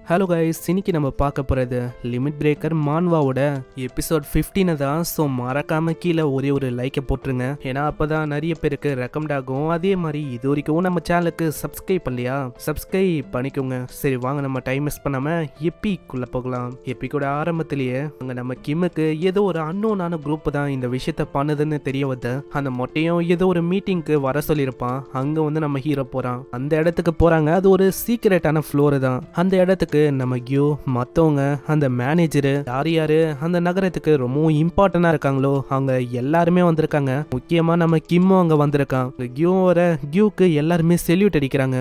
Hello guys, இன்னைக்கு நம்ம பார்க்க போகிறது லிமிட் பிரேக்கர் மான்வாவோட எபிசோட் 15 தான். ஸோ மறக்காம கீழே ஒரே ஒரு லைக்கை போட்டுருங்க. ஏன்னா அப்போ தான் நிறைய பேருக்கு ரெக்கமெண்ட் ஆகும். அதே மாதிரி இது வரைக்கும் நம்ம சேனலுக்கு சப்ஸ்கிரைப் பண்ணலையா, சப்ஸ்கிரைப் பண்ணிக்கோங்க. சரி வாங்க, நம்ம டைம் மிஸ் பண்ணாமல் எப்பிக்குள்ளே போகலாம். எப்பிக்கோட ஆரம்பத்திலேயே அங்கே நம்ம கிம்முக்கு ஏதோ ஒரு அன்னோனான குரூப் தான் இந்த விஷயத்த பண்ணுதுன்னு தெரிய வருது. அந்த மொட்டையும் ஏதோ ஒரு மீட்டிங்க்கு வர சொல்லியிருப்பான். அங்கே வந்து நம்ம ஹீரோ போகிறான். அந்த இடத்துக்கு போகிறாங்க. அது ஒரு சீக்ரெட்டான ஃப்ளோரு தான். அந்த இடத்துக்கு நம்ம கியூ மற்றவங்க அந்த மேனேஜரு யார் அந்த நகரத்துக்கு ரொம்ப இம்பார்ட்டண்டா இருக்காங்களோ அவங்க எல்லாருமே வந்திருக்காங்க. முக்கியமா நம்ம கிம்மும் அங்க வந்திருக்கான். கியூக்கு எல்லாருமே செல்யூட் அடிக்கிறாங்க.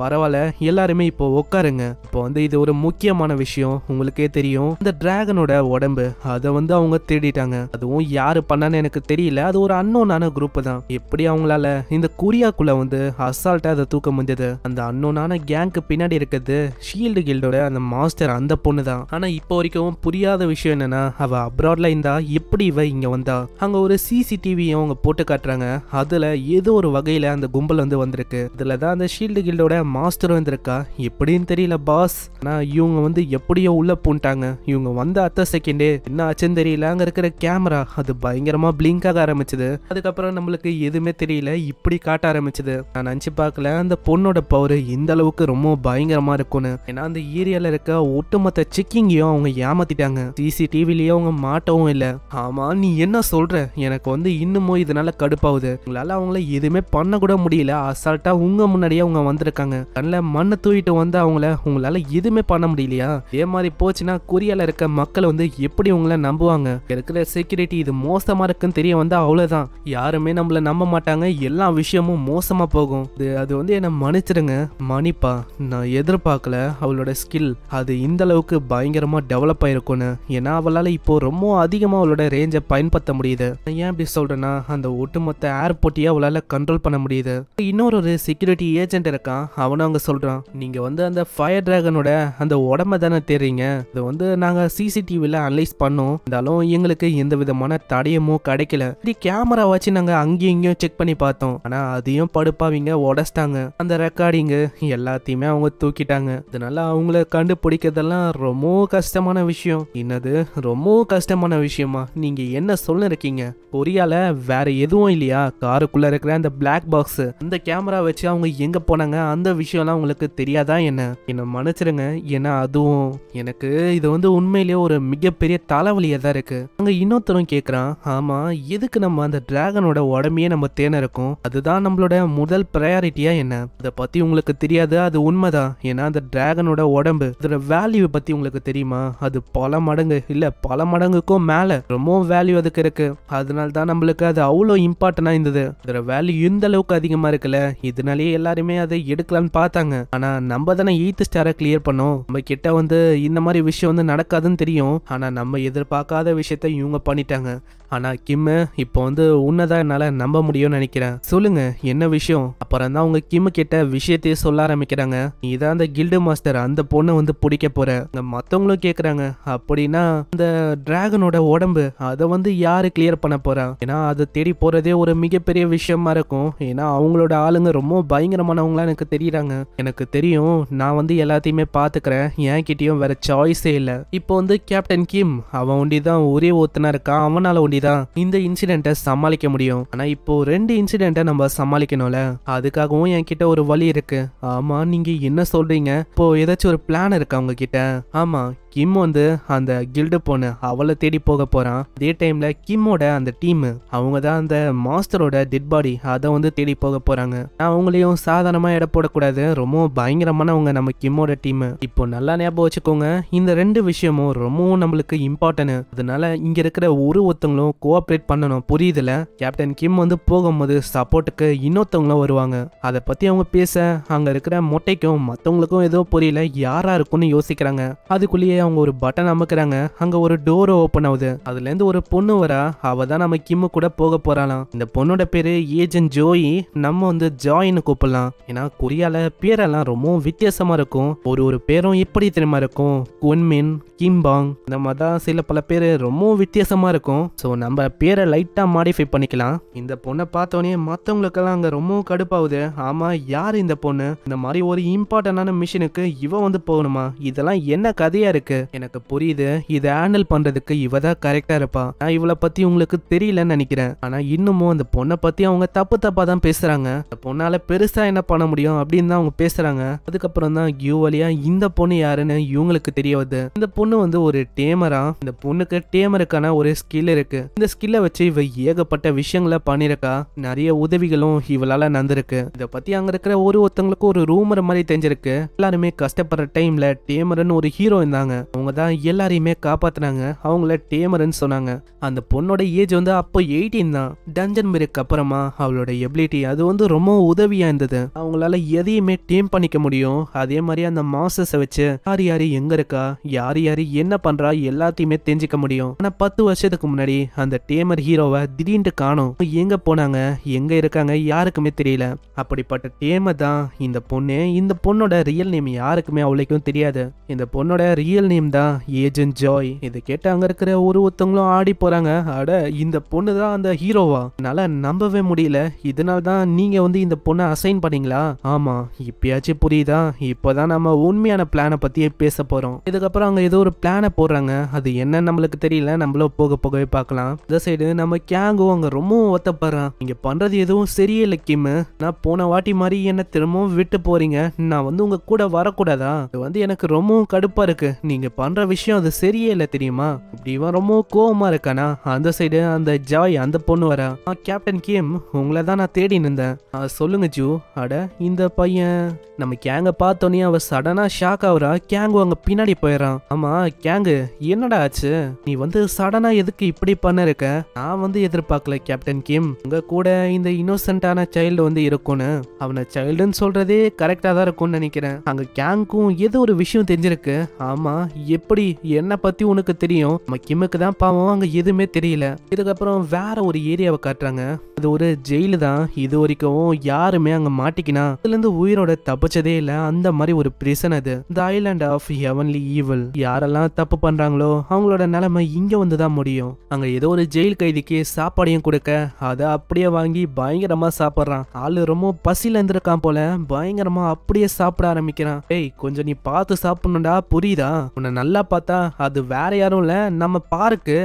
பரவாயில்ல, எல்லாருமே இப்போ உட்காருங்க. இப்போ வந்து இது ஒரு முக்கியமான விஷயம். உங்களுக்கே தெரியும், இந்த டிராகனோட உடம்பு அதை வந்து அவங்க தேடிட்டாங்க. அதுவும் யாரு பண்ணான்னு எனக்கு தெரியல. அது ஒரு அன்னோனான குரூப் தான். எப்படி அவங்களால இந்த கொரியாக்குள்ள வந்து அசால்ட்டா அதை தூக்க முடிஞ்சது? அந்த அன்னோனான கேங்க்கு பின்னாடி இருக்கிறது ஷீல்டு கில்டோட அந்த மாஸ்டர், அந்த பொண்ணு தான். ஆனா இப்போ வரைக்கும் புரியாத விஷயம் என்னன்னா, அவ அப்ராட்ல இருந்தா எப்படி இவ இங்க வந்தா? அங்க ஒரு சிசிடிவியும் அவங்க போட்டு காட்டுறாங்க. அதுல ஏதோ ஒரு வகையில அந்த கும்பல் வந்து வந்திருக்கு. இதுலதான் அந்த ஷீல்டு கில்டோட மாஸ்டரும் வந்திருக்கா. எப்படின்னு தெரியல பாஸ். ஆனா இவங்க வந்து எப்படியோ உள்ள பூண்டாங்க. இவங்க வந்த அத்த செகண்டே என்ன ஆச்சுன்னு தெரியல. அங்க இருக்கிற கேமரா அது பயங்கரமா பிளிங்க் ஆக ஆரம்பிச்சது. அதுக்கப்புறம் நம்மளுக்கு எதுவுமே தெரியல, இப்படி காட்ட ஆரம்பிச்சது. நான் நினைச்சு பார்க்கல அந்த பொண்ணோட பவர் இந்த அளவுக்கு ரொம்ப பயங்கரமா இருக்கும்னு. ஏன்னா அந்த ஏரியால இருக்க ஒட்டுமொத்த செக்கிங்கையும் அவங்க ஏமாத்திட்டாங்க. சிசிடிவிலயும் அவங்க மாட்டவும் இல்ல. ஆமா, நீ என்ன சொல்ற? எனக்கு வந்து இன்னமும் இதனால கடுப்பாகுது. உங்களால அவங்கள எதுவுமே பண்ண கூட முடியல. அசால்ட்டா உங்க முன்னாடியே அவங்க வந்திருக்காங்க. கண்ணில் மண்ணை தூக்கிட்டு வந்து உங்களால எதுவுமே பண்ண முடியலையா? இதே மாதிரி போச்சுன்னா கொரியால இருக்க மக்கள் வந்து எப்படி உங்களை நம்புவாங்க? இருக்கிற செக்யூரிட்டி இது மோசமா இருக்குன்னு தெரிய வந்து அவ்வளவுதான். யாருமே நம்மள நம்ப மாட்டாங்க. எல்லா விஷயமும் மோசமா போகும். அது வந்து என்ன மன்னிச்சிடுங்க மணிப்பா. நான் எதிர்பார்க்கல அவளோட ஸ்கில் அது இந்த அளவுக்கு பயங்கரமா டெவலப் ஆயிருக்கும்னு. ஏன்னா அவளால இப்போ ரொம்ப அதிகமா அவளோட ரேஞ்சை பயன்படுத்த முடியுது. ஏன் இப்படி சொல்றேன்னா, அந்த ஒட்டுமொத்த ஏர்போர்ட்டையே அவளால கண்ட்ரோல் பண்ண முடியுது. இன்னொரு செக்யூரிட்டி ஏஜென்ட் இருக்கான். அவனும் அங்க சொல்றான், நீங்க வந்து அந்த ஃபயர் டிராகனோட அந்த உடம்ப தானே தேடுறீங்க. இது வந்து நாங்க சிசிடிவில அனலைஸ் பண்ணோம். இருந்தாலும் எங்களுக்கு எந்த விதமான தடயமும் கிடைக்கல. இப்படி கேமரா வச்சு நாங்க அங்கேயும் இங்கேயும் செக் பண்ணி பார்த்தோம். ஆனா அதையும் படுப்பாவிங்க உடச்சிட்டாங்க. அந்த ரெக்கார்டிங் எல்லாத்தையுமே அவங்க தூக்கிட்டாங்க. இதனால அவங்கள கண்டுபிடிக்கிறதெல்லாம் ரொம்ப கஷ்டமான விஷயம். என்னது ரொம்ப கஷ்டமான விஷயமா? நீங்க என்ன சொல்ல இருக்கீங்க? கொரியால வேற எதுவும் இல்லையா? காருக்குள்ள இருக்கிற அந்த பிளாக் பாக்ஸ், அந்த கேமரா வச்சு அவங்க எங்க போனாங்க அந்த விஷயம்லாம் உங்களுக்கு தெரியாதா என்ன மன்னிச்சிருங்க. ஏன்னா அதுவும் எனக்கு இது வந்து உண்மையிலேயே ஒரு மிகப்பெரிய தலைவலியா தான் இருக்கு. அங்க இன்னொருத்தரும் கேக்குறான், ஆமா எதுக்கு நம்ம அந்த டிராகனோட உடம்பையே நம்ம தேன இருக்கோம்? அதுதான் நம்மளோட முதல் ப்ரையாரிட்டியா என்ன? அதை பத்தி உங்களுக்கு தெரியாது, அது உண்மைதான். ஏன்னா அந்த டிராகனோட உடம்பு இதோட வேல்யூ பத்தி உங்களுக்கு தெரியுமா? அது பல மடங்கு இல்ல பல மடங்குக்கும் மேல ரொம்ப வேல்யூ அதுக்கு இருக்கு. அதனால தான் நம்மளுக்கு அது அவ்வளோ இம்பார்ட்டன்டா இருந்தது. இதோட வேல்யூ இந்த அளவுக்கு அதிகமா இருக்குல்ல, இதனாலேயே எல்லாருமே அதை எடுக்கலான்னு பார்த்தாங்க. ஆனா நம்ம தானே 8th ஸ்டாரை கிளியர் பண்ணோம். நம்ம கிட்ட வந்து இந்த மாதிரி விஷயம் வந்து நடக்காதுன்னு தெரியும். ஆனா நம்ம எதிர்பார்க்காத விஷயத்த இவங்க பண்ணிட்டாங்க. ஆனா கிம்மு இப்போ வந்து உன்னதான் என்னால நம்ப முடியும்னு நினைக்கிறேன். சொல்லுங்க என்ன விஷயம்? அப்புறம் தான் அவங்க கிம்மு கிட்ட விஷயத்தையே சொல்ல ஆரம்பிக்கிறாங்க. நீதான் அந்த கில்டு மாஸ்டர், அந்த பொண்ணு வந்து பிடிக்க போற. மத்தவங்களும் கேக்குறாங்க, அப்படின்னா அந்த டிராகனோட உடம்பு அதை வந்து யாரு கிளியர் பண்ண போறா? ஏன்னா அதை தேடி போறதே ஒரு மிகப்பெரிய விஷயமா இருக்கும். ஏன்னா அவங்களோட ஆளுங்க ரொம்ப பயங்கரமானவங்களா எனக்கு தெரியுறாங்க. எனக்கு தெரியும், நான் வந்து எல்லாத்தையுமே பாத்துக்கிறேன். என் கிட்டயும் வேற சாய்ஸே இல்லை. இப்போ வந்து கேப்டன் கிம் அவன் ஒண்டிதான் ஒரே ஒருத்தனா இருக்கான். அவனால ஒண்டிதான் இந்த இன்சிடென்ட்டை சமாளிக்க முடியும். ஆனா இப்போ 2 இன்சிடென்ட்டை நம்ம சமாளிக்கணும்ல, அதுக்காகவும் என்கிட்ட ஒரு வழி இருக்கு. ஆமா, நீங்க என்ன சொல்றீங்க? இப்போ ஏதாச்சும் ஒரு பிளான் இருக்கா உங்ககிட்ட? ஆமா, கிம் வந்து அந்த கில்டு பொண்ணு அவளை தேடி போக போறான். அதே டைம்ல கிம்மோட அந்த டீம் அவங்க தான் அந்த மாஸ்டரோட டெட் பாடி அதை வந்து தேடி போக போறாங்க. அவங்களையும் சாதாரணமா எடை போடக்கூடாது. ரொம்ப பயங்கரமானவங்க நம்ம கிம்மோட டீம். இப்போ நல்லா ஞாபகம் வச்சுக்கோங்க, இந்த 2 விஷயமும் ரொம்பவும் நம்மளுக்கு இம்பார்ட்டன்ட். அதனால இங்க இருக்கிற ஒருத்தவங்களும் கோஆப்ரேட் பண்ணணும், புரியுதுல? கேப்டன் கிம் வந்து போகும்போது சப்போர்ட்டுக்கு இன்னொருத்தவங்களும் வருவாங்க. அதை பத்தி அவங்க பேச அங்க இருக்கிற மொட்டைக்கும் மத்தவங்களுக்கும் ஏதோ புரியல, யாரா இருக்கும்னு யோசிக்கிறாங்க. அதுக்குள்ளேயே அவங்க ஒரு பட்டன் அமுக்குறாங்க. அங்க ஒரு டோர் ஓபன் ஆகுது. அதுல இருந்து ஒரு பொண்ணு வரா. அவ தான் நம்ம கிம்மு கூட போக போறாளாம். இந்த பொண்ணோட பேரு ஏஜென்ட் ஜோயி. நம்ம வந்து ஜாயின்னு கூப்பிடலாம். ஏன்னா கொரியால பேரெல்லாம் ரொம்ப வித்தியாசமா இருக்கும். ஒரு பேரும் எப்படி தெரியுமா இருக்கும்? குன்மின், கிம்பாங், இந்த மாதிரி தான் சில பல பேர் ரொம்ப வித்தியாசமா இருக்கும். ஸோ நம்ம பேரை லைட்டா மாடிஃபை பண்ணிக்கலாம். இந்த பொண்ணை பார்த்தோன்னே மற்றவங்களுக்கெல்லாம் அங்கே ரொம்ப கடுப்பாகுது. ஆமா, யார் இந்த பொண்ணு? இந்த மாதிரி ஒரு இம்பார்ட்டன்டான மிஷனுக்கு இவ வந்து போகணுமா? இதெல்லாம் என்ன கதையா இருக்கு? எனக்கு புரியுது, இதை ஹேண்டில் பண்றதுக்கு இவ தான் கரெக்டா இருப்பா. நான் இவளை பத்தி உங்களுக்கு தெரியலன்னு நினைக்கிறேன். ஆனா இன்னமும் அந்த பொண்ணை பத்தி அவங்க தப்பா தான் பேசுறாங்க. இந்த பொண்ணால பெருசா என்ன பண்ண முடியும் அப்படின்னு தான் அவங்க பேசுறாங்க. அதுக்கப்புறம் தான் கியூ வழியா இந்த பொண்ணு யாருன்னு இவங்களுக்கு தெரிய வருது. இந்த பொண்ணு வந்து ஒரு டேமரா. இந்த பொண்ணுக்கு டேமருக்கான ஒரு ஸ்கில் இருக்கு. இந்த ஸ்கில்லை வச்சு இவ ஏகப்பட்ட விஷயங்களை பண்ணிருக்கா. நிறைய உதவிகளும் இவளால நடந்திருக்கு. இதை பத்தி அங்க இருக்கிற ஒருத்தவங்களுக்கு ஒரு ரூமர் மாதிரி தெரிஞ்சிருக்கு. எல்லாருமே கஷ்டப்படுற டைம்ல டேமர்னு ஒரு ஹீரோ இருந்தாங்க. அவங்க தான் எல்லாரையுமே காப்பாத்தினாங்க. அவங்கள டேமர்னு சொன்னாங்க. அந்த பொண்ணோட ஏஜ் வந்து அப்போ 18 தான். டஞ்சன் பிரேக் அப்புறமா அவளோட எபிலிட்டி அது வந்து ரொம்ப உதவியா இருந்தது. அவங்களால எதையுமே டேம் பண்ணிக்க முடியும். அதே மாதிரி அந்த மாஸ்டர்ஸை வச்சு யாரு எங்க இருக்கா, யாரு என்ன பண்றா எல்லாத்தையுமே தெரிஞ்சுக்க முடியும். ஆனா 10 வருஷத்துக்கு முன்னாடி அந்த டேமர் ஹீரோவை திடீர்னு காணோம். எங்க போனாங்க, எங்க இருக்காங்க யாருக்குமே தெரியல. அப்படிப்பட்ட டேமர் தான் இந்த பொண்ணு. இந்த பொண்ணோட ரியல் நேம் யாருக்குமே அவளுக்கும் தெரியாது. இந்த பொண்ணோட ரியல் நேம் தான் ஏஜென்ட் ஜாய். இதை கேட்டு அங்க இருக்கிற ஒருத்தவங்களும் ஆடி போறாங்க. அட, இந்த பொண்ணு தான் அந்த ஹீரோவா? என்னால நம்பவே முடியல. இதனால தான் நீங்க வந்து இந்த பொண்ணை அசைன் பண்ணீங்களா? ஆமா, இப்பயாச்சும் புரியுதா? இப்பதான் நம்ம உண்மையான பிளானை பத்தியே பேச போறோம். இதுக்கப்புறம் அங்க ஏதோ ஒரு பிளானை போடுறாங்க. அது என்ன நம்மளுக்கு தெரியல. நம்மளும் போகவே பார்க்கலாம். இந்த சைடு நம்ம கேங்கோ அங்க ரொம்ப ஒத்தப்படுறான். நீங்க பண்றது எதுவும் சரியில்லை கிம்மு. நான் போன வாட்டி மாதிரி என்ன திரும்பவும் விட்டு போறீங்க. நான் வந்து உங்க கூட வரக்கூடாதா? இது வந்து எனக்கு ரொம்பவும் கடுப்பா இருக்கு. நீங்க பண்ற விஷயம் அது சரியே இல்லை தெரியுமா? இப்படி இவன் ரொம்ப கோவமா இருக்கானா? அந்த சைடு அந்த ஜாய் அந்த பொண்ணு வரா. கேப்டன் கிம், உங்களை தான் நான் தேடி நின்றேன். சொல்லுங்க ஜூ. அட, இந்த பையன் நம்ம கேங்க பார்த்தோன்னே அவ சடனா ஷாக் ஆகுறா. கேங்கு அங்க பின்னாடி போயிடறான். ஆமா கேங்கு, என்னடா ஆச்சு? நீ வந்து சடனா எதுக்கு இப்படி பண்ண இருக்க? நான் வந்து எதிர்பார்க்கல கேப்டன் கிம், உங்க கூட இந்த இன்னோசென்டான சைல்டு வந்து இருக்கும்னு. அவனை சைல்டுன்னு சொல்றதே கரெக்டா தான் இருக்கும்னு நினைக்கிறேன். அங்க கேங்கும் ஏதோ ஒரு விஷயம் தெரிஞ்சிருக்கு. ஆமா, எப்படி? என்ன பத்தி உனக்கு தெரியும்? நம்ம கிம்முக்கு தான் பாவம் அங்க எதுவுமே தெரியல. இதுக்கப்புறம் வேற ஒரு ஏரியாவை காட்டுறாங்க. அது ஒரு ஜெயிலு தான். இது வரைக்கும் யாருமே அங்க மாட்டிக்கினா அதுல இருந்து உயிரோட தப்பிச்சதே இல்ல. அந்த மாதிரி ஒரு பிரிசன் அது. The island of heavenly evil. யாரெல்லாம் தப்பு பண்றாங்களோ அவங்களோட நிலைமை இங்க வந்துதான் முடியும். அங்க ஏதோ ஒரு ஜெயில் கைதிக்கு சாப்பாடையும் கொடுக்க அதை அப்படியே வாங்கி பயங்கரமா சாப்பிடுறான். ஆளு ரொம்ப பசியில இருந்திருக்கான் போல. பயங்கரமா அப்படியே சாப்பிட ஆரம்பிக்கிறான். ஏய், கொஞ்சம் நீ பார்த்து சாப்பிடணும்டா, புரியுதா? உன்னை நல்லா பார்த்தா அது வேற யாரும் இல்ல, நம்ம பாருக்கு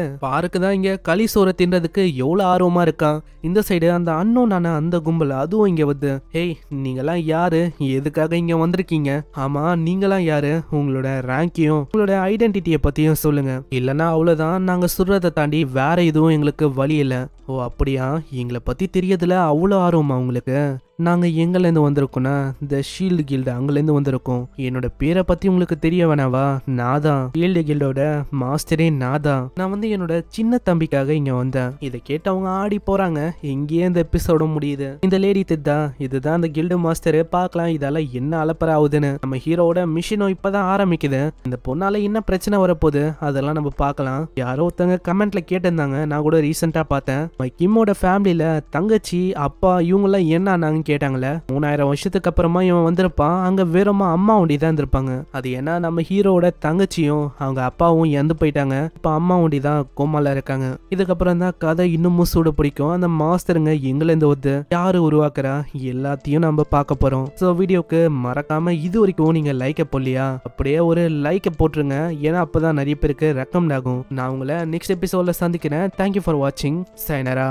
தான் இங்க களி சோறு தின்றதுக்கு எவ்வளவு ஆர்வமா இருக்கான். இந்த சைடு அந்த அன்னோனான அந்த கும்பல் அதுவும் இங்க வந்து, ஹேய் நீங்கெல்லாம் யாரு, எதுக்காக இங்க வந்திருக்கீங்க? ஆமா, நீங்களாம் யாரு? உங்களோட ரேங்கையும் உங்களோட ஐடென்டிட்டியை பத்தியும் சொல்லுங்க. இல்லைன்னா அவ்வளவுதான், நாங்க சொல்றதை தாண்டி வேற எதுவும் எங்களுக்கு வழி இல்லை. ஓ அப்படியா? எங்களை பத்தி தெரியறதுல அவ்வளோ ஆர்வமா உங்களுக்கு? நாங்க எங்கேருந்து வந்திருக்கோம்னா த ஷீல்டு கில்டு அங்கேருந்து வந்திருக்கோம். என்னோட பேரை பத்தி உங்களுக்கு தெரிய வேணாவா? நான் தான் ஷீல்டு கில்டோட மாஸ்டரே. நான் வந்து என்னோட சின்ன தம்பிக்காக இங்க வந்தேன். இதை கேட்டு அவங்க ஆடி போறாங்க. இங்கேயே இந்த எபிசோட முடியுது. இந்த லேடி திட்டா இதுதான் அந்த கில்டு மாஸ்டரு. பார்க்கலாம் இதெல்லாம் என்ன அலப்பற ஆகுதுன்னு. நம்ம ஹீரோட மிஷினும் இப்பதான் ஆரம்பிக்குது. இந்த பொண்ணால என்ன பிரச்சனை வரப்போகுது அதெல்லாம் நம்ம பார்க்கலாம். யாரோ ஒருத்தங்க கமெண்ட்ல கேட்டிருந்தாங்க, நான் கூட ரீசெண்டா பார்த்தேன். கிம்மோட ஃபேமிலியில தங்கச்சி அப்பா இவங்கெல்லாம் என்ன ஆனாங்க கேட்டாங்களே. 3000 வருஷத்துக்கு அப்புறமா இவன் வந்திருப்பான். அங்க வெறுமா அம்மா ஒண்டி தான் இருந்திருப்பாங்க. அது ஏன்னா நம்ம ஹீரோட தங்கச்சியும் அவங்க அப்பாவும் இறந்து போயிட்டாங்க. இப்ப அம்மா ஒண்டி தான் கோமால இருக்காங்க. இதுக்கப்புறம் தான் கதை இன்னமும் சூட பிடிக்கும். அந்த மாஸ்டருங்க எங்கிருந்து வந்து யாரு உருவாக்குறா எல்லாத்தையும் நம்ம பார்க்க போறோம். ஸோ வீடியோக்கு மறக்காம இது வரைக்கும் நீங்க லைக்கை போடலையா, அப்படியே ஒரு லைக்கை போட்டுருங்க. ஏன்னா அப்பதான் நிறைய பேருக்கு ரெக்கமெண்ட் ஆகும். நான் உங்களை நெக்ஸ்ட் எபிசோட்ல சந்திக்கிறேன். தேங்க்யூ ஃபார் வாட்சிங். சைனரா.